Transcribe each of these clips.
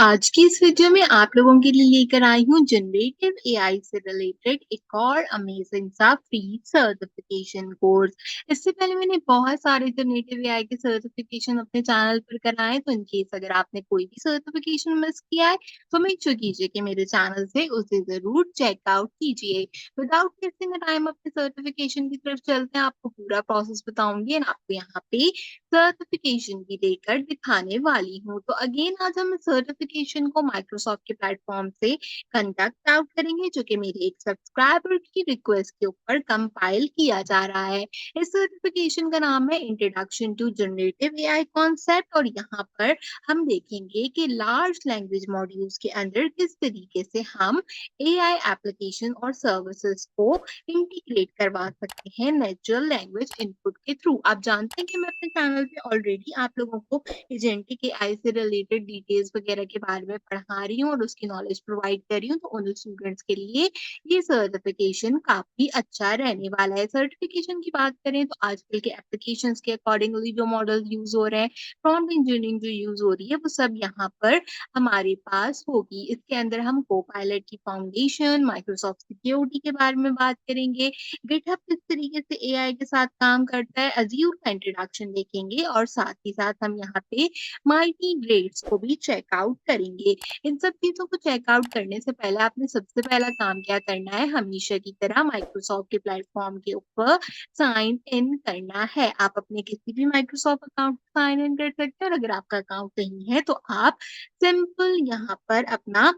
आज की इस वीडियो में आप लोगों के लिए लेकर आई हूँ जनरेटिव एआई से रिलेटेड एक और अमेजिंग सा फ्री सर्टिफिकेशन कोर्स। इससे पहले मैंने बहुत सारे जनरेटिव एआई के सर्टिफिकेशन अपने चैनल पर कराए, तो इन केस अगर आपने कोई भी सर्टिफिकेशन मिस किया है तो मेक श्योर कीजिए कि मेरे चैनल से उसे जरूर चेकआउट कीजिए। विदाउट वेस्टिंग टाइम अपने सर्टिफिकेशन की तरफ चलते हैं, आपको पूरा प्रोसेस बताऊंगी एंड आपको यहाँ पे सर्टिफिकेशन भी देकर दिखाने वाली हूँ। तो अगेन आज हम सर्टिफिकेशन को माइक्रोसॉफ्ट के प्लेटफॉर्म से कंडक्ट आउट करेंगे, जो कि मेरे एक सब्सक्राइबर की रिक्वेस्ट के ऊपर कंपाइल किया जा रहा है। इस सर्टिफिकेशन का नाम है introduction to generative AI concept, और यहाँ पर हम देखेंगे कि लार्ज लैंग्वेज मॉड्यूल्स के अंदर किस तरीके से हम एआई एप्लीकेशन और सर्विसेज को इंटीग्रेट करवा सकते हैं नेचुरल लैंग्वेज इनपुट के थ्रू। आप जानते हैं कि मैं अपने चैनल पे ऑलरेडी आप लोगों को एजेंटिक एआई से रिलेटेड डिटेल्स वगैरह के बारे में पढ़ा रही हूँ और उसकी नॉलेज प्रोवाइड कर रही हूँ, तो उन स्टूडेंट्स के लिए ये सर्टिफिकेशन काफी अच्छा रहने वाला है। सर्टिफिकेशन की बात करें तो आजकल के एप्लीकेशंस के अकॉर्डिंगली जो मॉडल यूज हो रहे हैं, प्रॉम्प्ट इंजीनियरिंग जो यूज हो रही है, वो सब यहाँ पर हमारे पास होगी। इसके अंदर हम कोपायलट की फाउंडेशन, माइक्रोसॉफ्ट सिक्योरिटी के बारे में बात करेंगे, गिटहब किस तरीके से एआई के साथ काम करता है, अज़ूर का इंट्रोडक्शन देखेंगे और साथ ही साथ हम यहाँ पे माइटी ग्रेड्स को भी चेकआउट करेंगे। इन सब चीज़ों को चेकआउट करने से पहले आपने सबसे पहला काम क्या करना है, हमेशा की तरह माइक्रोसॉफ्ट के प्लेटफॉर्म के ऊपर साइन इन करना है। आप अपने किसी भी माइक्रोसॉफ्ट अकाउंट साइन इन कर सकते हैं, और अगर आपका अकाउंट नहीं है तो आप सिंपल यहाँ पर अपना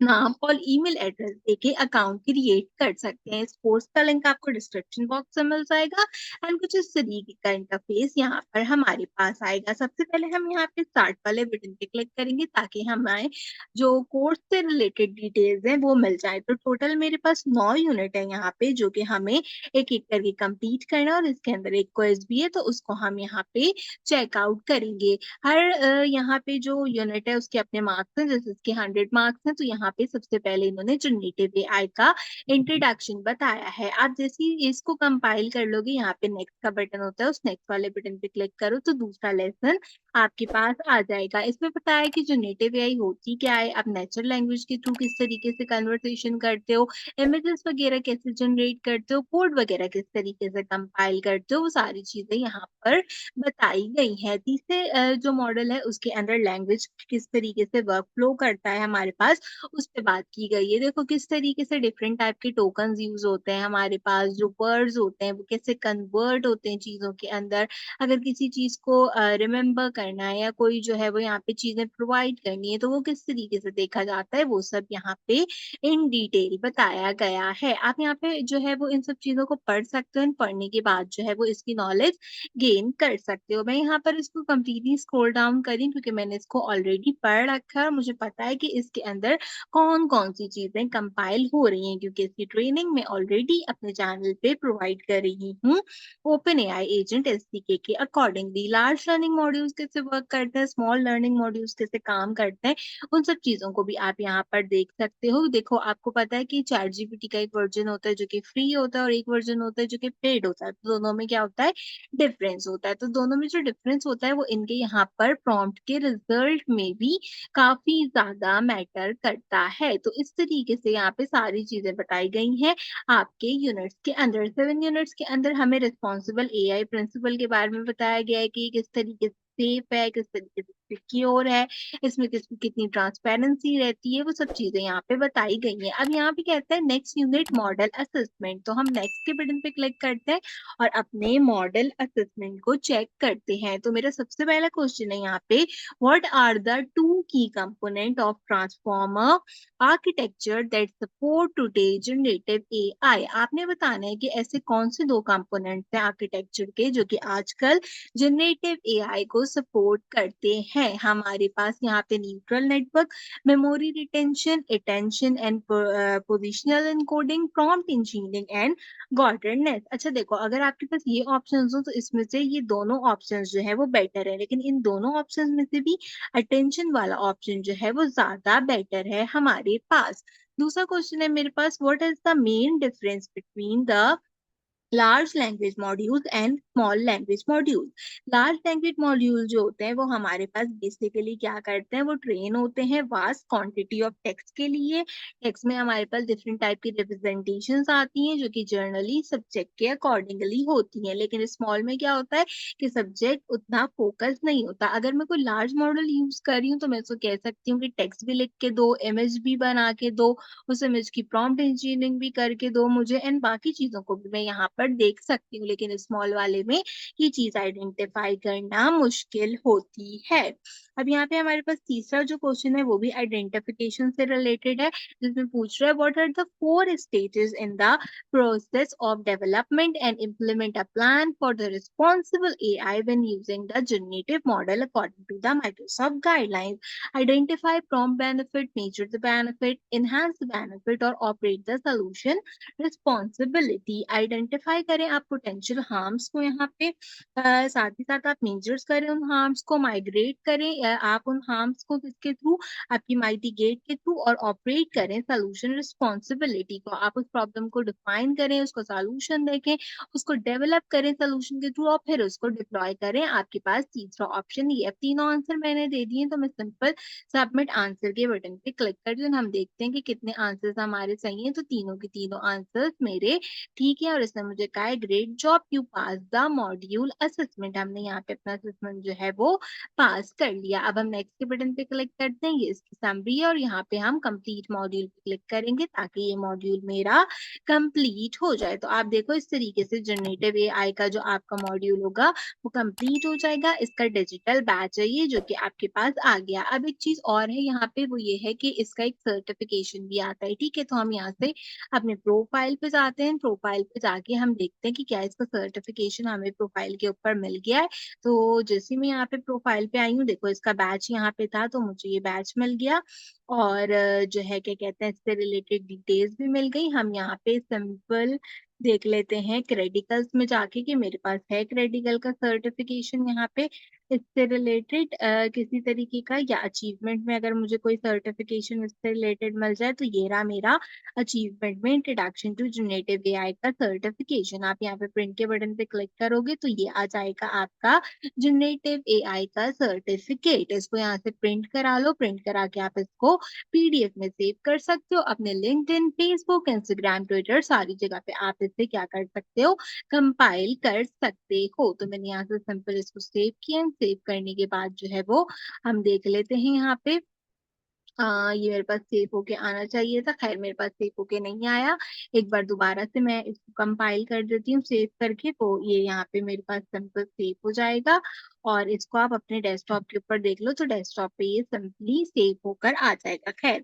नाम और ईमेल एड्रेस देके अकाउंट क्रिएट कर सकते हैं। इस कोर्स का लिंक आपको डिस्क्रिप्शन बॉक्स में मिल जाएगा एंड कुछ इस तरीके का इंटरफेस यहाँ पर हमारे पास आएगा। सबसे पहले हम यहाँ पे स्टार्ट वाले बटन पे क्लिक करेंगे ताकि हमें जो कोर्स से रिलेटेड डिटेल्स हैं वो मिल जाए। तो टोटल मेरे पास 9 यूनिट है यहाँ पे, जो कि हमें एक एक करके कंप्लीट करना है, और इसके अंदर एक क्विज भी है, तो उसको हम यहाँ पे चेकआउट करेंगे। हर यहाँ पे जो यूनिट है उसके अपने मार्क्स हैं, जैसे इसके 100 मार्क्स हैं, तो यहाँ पे सबसे पहले इन्होंने जनरेटिव एआई का इंट्रोडक्शन बताया है। आप जैसे ही इसको कंपाइल कर लोगे, यहाँ पे नेक्स्ट का बटन होता है, उस नेक्स्ट वाले बटन पे क्लिक करो तो दूसरा लेसन आपके पास आ जाएगा। इसमें बताया है कि जनरेटिव एआई होती क्या है, आप नेचुरल लैंग्वेज के थ्रू किस तरीके से कन्वर्सेशन करते हो, इमेजेस वगैरह कैसे जनरेट करते हो, कोड वगैरह किस तरीके से कंपाइल करते हो, वो सारी चीजें यहाँ पर बताई गई है। तीसरे जो मॉडल है उसके अंदर लैंग्वेज किस तरीके से वर्क फ्लो करता है हमारे पास, उस पे बात की गई है। देखो किस तरीके से डिफरेंट टाइप के टोकन्स यूज होते हैं हमारे पास, जो वर्ड्स होते हैं वो कैसे कन्वर्ट होते हैं चीजों के अंदर। अगर किसी चीज को रिमेम्बर करना है या कोई जो है वो यहाँ पे चीजें प्रोवाइड करनी है, तो वो किस तरीके से देखा जाता है, वो सब यहाँ पे इन डिटेल बताया गया है। आप यहाँ पे जो है वो इन सब चीजों को पढ़ सकते हो, पढ़ने के बाद जो है वो इसकी नॉलेज गेन कर सकते हो। मैं यहाँ पर इसको कंप्लीटली स्क्रॉल डाउन करी क्योंकि मैंने इसको ऑलरेडी पढ़ रखा है और मुझे पता है कि इसके अंदर कौन-कौन सी चीजें कंपाइल हो रही हैं, क्योंकि इसकी ट्रेनिंग मैं ऑलरेडी अपने चैनल पे प्रोवाइड कर रही हूँ। ओपन एआई एजेंट एसडीके के अकॉर्डिंगली लार्ज लर्निंग मॉड्यूल्स कैसे वर्क करते हैं, स्मॉल लर्निंग मॉड्यूल्स कैसे काम करते हैं, उन सब चीजों को भी आप यहाँ पर देख सकते हो। देखो आपको पता है कि चैट जीपीटी का एक वर्जन होता है जो कि फ्री होता है और एक वर्जन होता है जो कि पेड होता है, तो दोनों में क्या होता है, डिफरेंस होता है। तो दोनों में जो डिफरेंस होता है वो इनके यहाँ पर प्रॉम्प्ट के रिजल्ट में भी काफी ज्यादा मैटर करता है। तो इस तरीके से यहाँ पे सारी चीजें बताई गई हैं आपके यूनिट्स के अंदर। 7 यूनिट्स के अंदर हमें रिस्पॉन्सिबल एआई प्रिंसिपल के बारे में बताया गया है कि किस तरीके से सेफ है, किस तरीके से सिक्योर है, इसमें कितनी ट्रांसपेरेंसी रहती है, वो सब चीजें यहाँ पे बताई गई हैं। अब यहाँ पे कहता है नेक्स्ट यूनिट मॉडल असेसमेंट, तो हम नेक्स्ट के बटन पे क्लिक करते हैं और अपने मॉडल असेसमेंट को चेक करते हैं। तो मेरा सबसे पहला क्वेश्चन है यहाँ पे, व्हाट आर द टू की component of transformer architecture that support today generative AI. आपने बताना है कि ऐसे कौन से दो कंपोनेंट्स हैं आर्किटेक्चर के जो कि आजकल जनरेटिव एआई को सपोर्ट करते हैं। हमारे पास यहाँ पे neutral network, memory retention, attention and positional encoding, prompt engineering and governance. अच्छा देखो, अगर आपके पास ये ऑप्शंस हो तो इसमें से ये दोनों ऑप्शंस जो है वो बेटर है, लेकिन इन दोनों ऑप्शंस में से भी अटेंशन वाला ऑप्शन जो है वो ज्यादा बेटर है हमारे पास। दूसरा क्वेश्चन है मेरे पास, what is the main difference between the large language modules and small language module. Large language module जो होते हैं वो हमारे पास बेसिकली क्या करते हैं, वो ट्रेन होते हैं वास्ट क्वांटिटी ऑफ टेक्स्ट के लिए। टेक्स्ट में हमारे पास डिफरेंट टाइप की रिप्रेजेंटेशंस आती हैं जो कि जर्नली सब्जेक्ट के अकॉर्डिंगली होती हैं, लेकिन स्मॉल में क्या होता है कि सब्जेक्ट उतना फोकस नहीं होता। अगर मैं कोई लार्ज मॉडल यूज कर रही हूँ तो मैं उसको कह सकती हूँ कि टेक्स्ट भी लिख के दो, इमेज भी बना के दो, उस इमेज की प्रॉम्प्ट इंजीनियरिंग भी करके दो मुझे, एंड बाकी चीज़ों को भी मैं यहाँ पर देख सकती हूँ। लेकिन स्मॉल वाले में ये चीज़ आइडेंटिफाई करना मुश्किल होती है। अब यहाँ पे हमारे पास तीसरा जो क्वेश्चन है वो भी आइडेंटिफिकेशन से रिलेटेड है, जिसमें पूछ रहा है what are the 4 stages in the process of development and implement a plan for the responsible AI when using the generative model according to the Microsoft guidelines. Identify prompt benefit, measure the benefit, enhance the benefit or operate the solution responsibility. Identify करें आप potential harms को यहाँ पे, साथ ही साथ आप measures करें उन harms को, migrate करें आप उन harms को किसके थ्रू, आपकी mitigate के थ्रू, और ऑपरेट करें solution responsibility को। आप उस प्रॉब्लम को डिफाइन करें, उसको सॉल्यूशन देखें, उसको डेवलप करें सॉल्यूशन के थ्रू और फिर उसको डिप्लॉय करें। आपके पास तीसरा ऑप्शन ये है। तीनों आंसर मैंने दे दिए, तो मैं सिंपल सबमिट आंसर के बटन पे क्लिक करती हूँ। हम देखते हैं कि कितने आंसर्स हमारे सही हैं। तो तीनों के तीनों आंसर्स मेरे ठीक है, और इसने मुझे कहा है great job, you pass the module assessment. हमने यहाँ पे अपना असेसमेंट जो है वो पास कर लिया। अब हम नेक्स्ट के बटन पे क्लिक करते हैं, ये इसकी समरी है, और यहाँ पे हम कंप्लीट मॉड्यूल पे क्लिक करेंगे ताकि ये मॉड्यूल मेरा कंप्लीट हो जाए। तो आप देखो इस तरीके से जनरेटिव एआई का जो आपका मॉड्यूल होगा वो कंप्लीट हो जाएगा। इसका डिजिटल बैच है ये जो कि आपके पास आ गया। अब एक चीज और है यहाँ पे, वो ये है कि इसका एक सर्टिफिकेशन भी आता है। ठीक है, तो हम यहाँ से अपने प्रोफाइल पे जाते हैं। प्रोफाइल पे जाके हम देखते हैं कि क्या इसका सर्टिफिकेशन हमें प्रोफाइल के ऊपर मिल गया है। तो जैसे मैं यहाँ पे प्रोफाइल पे आई हूँ, देखो इसका बैच यहाँ पे था तो मुझे ये बैच मिल गया, और जो है क्या कहते हैं इससे रिलेटेड डिटेल्स भी मिल गई। हम यहाँ पे सिंपल देख लेते हैं क्रेडिकल्स में जाके कि मेरे पास है क्रेडिकल का सर्टिफिकेशन यहाँ पे। इससे रिलेटेड किसी तरीके का या अचीवमेंट में अगर मुझे कोई सर्टिफिकेशन इससे रिलेटेड मिल जाए तो ये रहा मेरा अचीवमेंट में इंट्रोडक्शन टू जनरेटिव एआई का सर्टिफिकेशन। आप यहाँ पे प्रिंट के बटन पे क्लिक करोगे तो ये आ जाएगा आपका जनरेटिव एआई का सर्टिफिकेट। इसको यहाँ से प्रिंट करा लो, प्रिंट करा के आप इसको पीडीएफ में सेव कर सकते हो अपने लिंक्डइन, फेसबुक, इंस्टाग्राम, ट्विटर सारी जगह पे आप इसे क्या कर सकते हो, कंपाइल कर सकते हो। तो मैंने यहाँ से सिंपल इसको सेव किया। सेव करने के बाद जो है वो हम देख लेते हैं यहाँ पे, ये मेरे पास सेव होके आना चाहिए था, खैर मेरे पास सेव होके नहीं आया। एक बार दोबारा से मैं इसको कंपाइल कर देती हूँ सेव करके, तो ये यहाँ पे मेरे पास सिंपल सेव हो जाएगा। और इसको आप अपने डेस्कटॉप के ऊपर देख लो तो डेस्कटॉप पे ये सिंपली सेव होकर आ जाएगा। खैर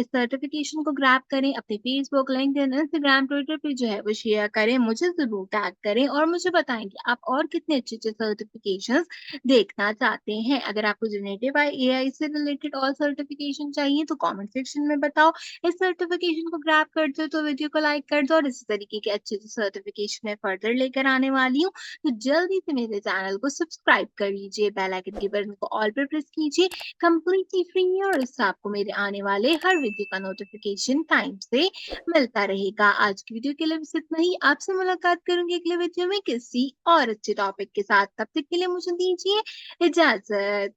इस सर्टिफिकेशन को ग्रैब करें, अपने फेसबुक, लिंक्डइन, इंस्टाग्राम, ट्विटर पे जो है वो शेयर करें, मुझे जरूर टैग करें और मुझे बताएं कि आप और कितने अच्छे अच्छे सर्टिफिकेशंस देखना चाहते हैं। अगर आपको जनरेटिव एआई से रिलेटेड और सर्टिफिकेशन चाहिए तो कमेंट सेक्शन में बताओ। इस सर्टिफिकेशन को ग्रैब कर दो तो वीडियो को लाइक कर दो, और इसी तरीके के अच्छे अच्छे सर्टिफिकेशन मैं फर्दर लेकर आने वाली हूँ। तो जल्दी से मेरे चैनल को सब्सक्राइब कर लीजिए, बेल आइकन के बटन को ऑल पर प्रेस कीजिए, कंप्लीटली फ्री है, और इससे आपको मेरे आने वाले हर वीडियो का नोटिफिकेशन टाइम से मिलता रहेगा। आज की वीडियो के लिए बस इतना ही। आपसे मुलाकात करूंगी अगले वीडियो में किसी और अच्छे टॉपिक के साथ। तब तक के लिए मुझे दीजिए इजाजत।